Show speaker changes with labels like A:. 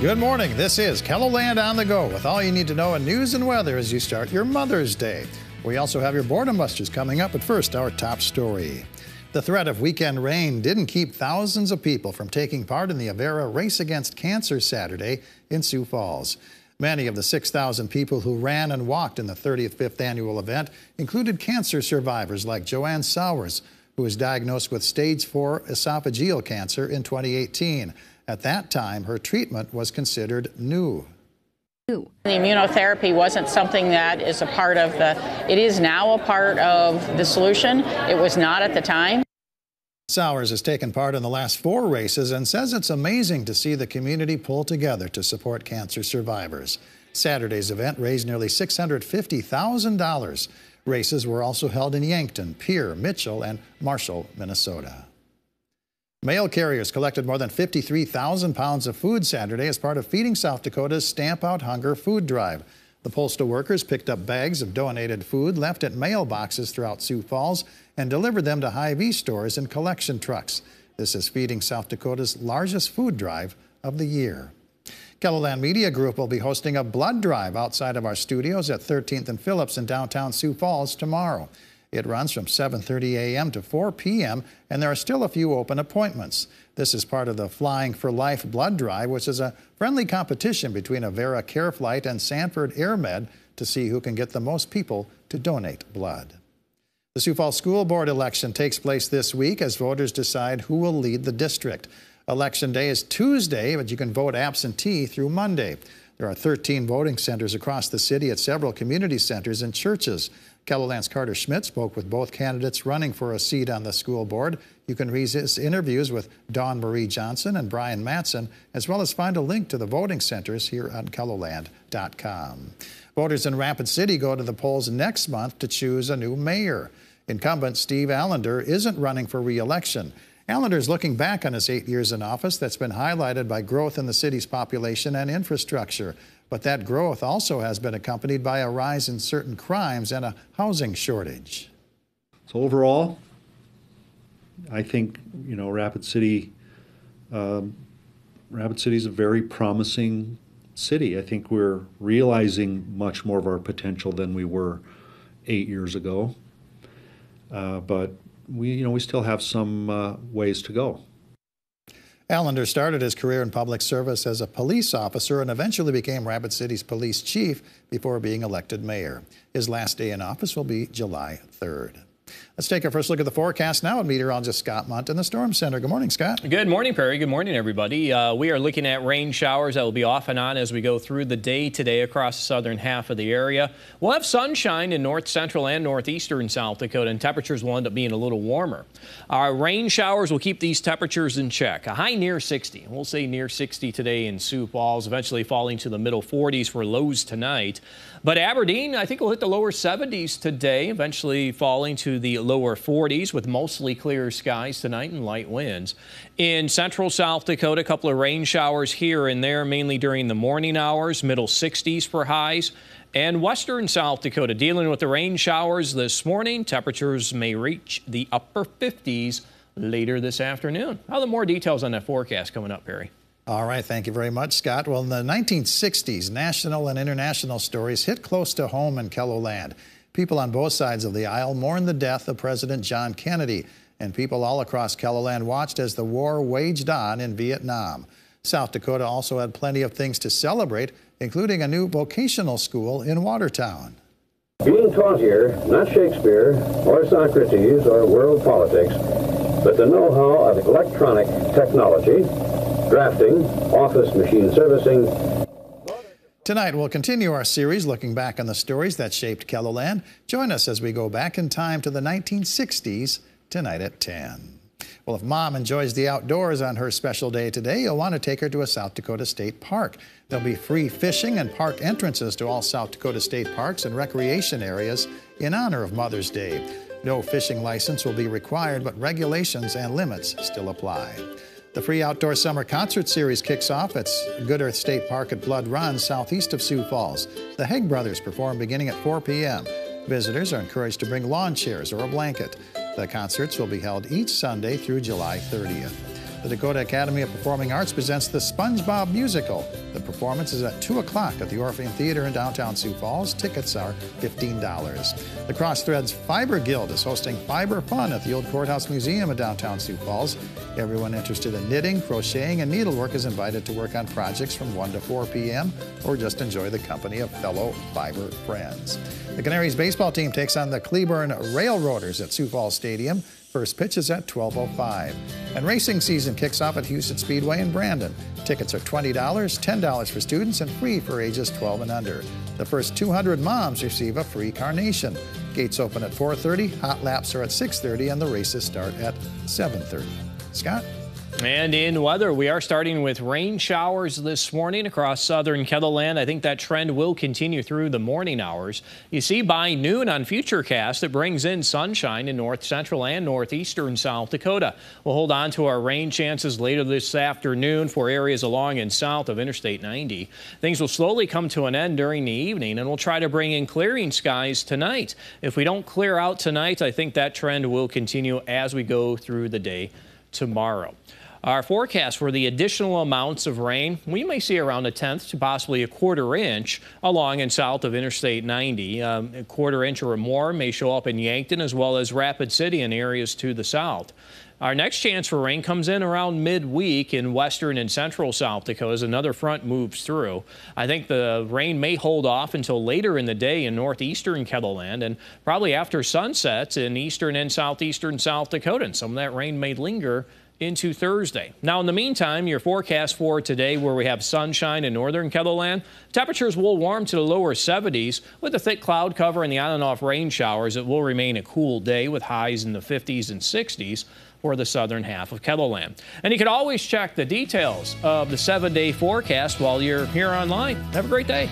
A: Good morning. This is KELOLAND on the go with all you need to know in news and weather as you start your Mother's Day. We also have your Boredom Busters coming up, but first, our top story. The threat of weekend rain didn't keep thousands of people from taking part in the Avera Race Against Cancer Saturday in Sioux Falls. Many of the 6,000 people who ran and walked in the 35th annual event included cancer survivors like Joanne Sowers, who was diagnosed with stage 4 esophageal cancer in 2018. At that time, her treatment was considered new.
B: The immunotherapy wasn't something that is a part of it is now a part of the solution. It was not at the time.
A: Sowers has taken part in the last 4 races and says it's amazing to see the community pull together to support cancer survivors. Saturday's event raised nearly $650,000. Races were also held in Yankton, Pierre, Mitchell, and Marshall, Minnesota. Mail carriers collected more than 53,000 pounds of food Saturday as part of Feeding South Dakota's Stamp Out Hunger food drive. The postal workers picked up bags of donated food left at mailboxes throughout Sioux Falls and delivered them to Hy-Vee stores and collection trucks. This is Feeding South Dakota's largest food drive of the year. KELOLAND Media Group will be hosting a blood drive outside of our studios at 13th and Phillips in downtown Sioux Falls tomorrow. It runs from 7:30 a.m. to 4 p.m., and there are still a few open appointments. This is part of the Flying for Life blood drive, which is a friendly competition between Avera Care Flight and Sanford AirMed to see who can get the most people to donate blood. The Sioux Falls School Board election takes place this week as voters decide who will lead the district. Election day is Tuesday, but you can vote absentee through Monday. There are 13 voting centers across the city at several community centers and churches. KELOLAND's Carter Schmidt spoke with both candidates running for a seat on the school board. You can read his interviews with Dawn Marie Johnson and Brian Matson, as well as find a link to the voting centers here on KELOLAND.com. Voters in Rapid City go to the polls next month to choose a new mayor. Incumbent Steve Allender isn't running for re-election. Allender is looking back on his 8 years in office that's been highlighted by growth in the city's population and infrastructure. But that growth also has been accompanied by a rise in certain crimes and a housing shortage.
C: So overall, I think, Rapid City is a very promising city. I think we're realizing much more of our potential than we were 8 years ago. But we still have some ways to go.
A: Allender started his career in public service as a police officer and eventually became Rapid City's police chief before being elected mayor. His last day in office will be July 3rd. Let's take our first look at the forecast now with meteorologist Scott Munt in the Storm Center. Good morning, Scott.
D: Good morning, Perry. Good morning, everybody. We are looking at rain showers that will be off and on as we go through the day today across the southern half of the area. We'll have sunshine in north central and northeastern South Dakota, and temperatures will end up being a little warmer. Our rain showers will keep these temperatures in check. A high near 60. We'll say near 60 today in Sioux Falls, eventually falling to the middle 40s for lows tonight. But Aberdeen, I think, will hit the lower 70s today, eventually falling to the lower 40s with mostly clear skies tonight and light winds. In central South Dakota, a couple of rain showers here and there, mainly during the morning hours, middle 60s for highs. And western South Dakota, dealing with the rain showers this morning, temperatures may reach the upper 50s later this afternoon. Now, the more details on that forecast coming up, Perry.
A: All right, thank you very much, Scott. Well, in the 1960s, national and international stories hit close to home in KELOLAND. People on both sides of the aisle mourned the death of President John Kennedy, and people all across KELOLAND watched as the war waged on in Vietnam. South Dakota also had plenty of things to celebrate, including a new vocational school in Watertown.
E: Being taught here, not Shakespeare or Socrates or world politics, but the know-how of electronic technology, drafting, office machine servicing.
A: Tonight, we'll continue our series looking back on the stories that shaped KELOLAND. Join us as we go back in time to the 1960s tonight at 10. Well, if Mom enjoys the outdoors on her special day today, you'll want to take her to a South Dakota State Park. There'll be free fishing and park entrances to all South Dakota State parks and recreation areas in honor of Mother's Day. No fishing license will be required, but regulations and limits still apply. The free outdoor summer concert series kicks off at Good Earth State Park at Blood Run, southeast of Sioux Falls. The Haig Brothers perform beginning at 4 p.m. Visitors are encouraged to bring lawn chairs or a blanket. The concerts will be held each Sunday through July 30th. The Dakota Academy of Performing Arts presents the SpongeBob Musical. The performance is at 2 o'clock at the Orpheum Theater in downtown Sioux Falls. Tickets are $15. The Crossthreads Fiber Guild is hosting Fiber Fun at the Old Courthouse Museum in downtown Sioux Falls. Everyone interested in knitting, crocheting, and needlework is invited to work on projects from 1 to 4 p.m. or just enjoy the company of fellow fiber friends. The Canaries baseball team takes on the Cleburne Railroaders at Sioux Falls Stadium. First pitch is at 12:05. And racing season kicks off at Houston Speedway in Brandon. Tickets are $20, $10 for students, and free for ages 12 and under. The first 200 moms receive a free carnation. Gates open at 4:30, hot laps are at 6:30, and the races start at 7:30. Scott?
D: And in weather, we are starting with rain showers this morning across southern KELOLAND. I think that trend will continue through the morning hours. You see by noon on Futurecast, it brings in sunshine in north central and northeastern South Dakota. We'll hold on to our rain chances later this afternoon for areas along and south of Interstate 90. Things will slowly come to an end during the evening, and we'll try to bring in clearing skies tonight. If we don't clear out tonight, I think that trend will continue as we go through the day tomorrow. Our forecast for the additional amounts of rain, we may see around 1/10 to possibly a 1/4 inch along and south of Interstate 90. A 1/4 inch or more may show up in Yankton as well as Rapid City and areas to the south. Our next chance for rain comes in around midweek in western and central South Dakota as another front moves through. I think the rain may hold off until later in the day in northeastern KELOLAND and probably after sunset in eastern and southeastern South Dakota. And some of that rain may linger into Thursday. Now, in the meantime, your forecast for today, where we have sunshine in northern KELOLAND, temperatures will warm to the lower 70s with a thick cloud cover and the on and off rain showers. It will remain a cool day with highs in the 50s and 60s for the southern half of KELOLAND. And you can always check the details of the 7-day forecast while you're here online. Have a great day.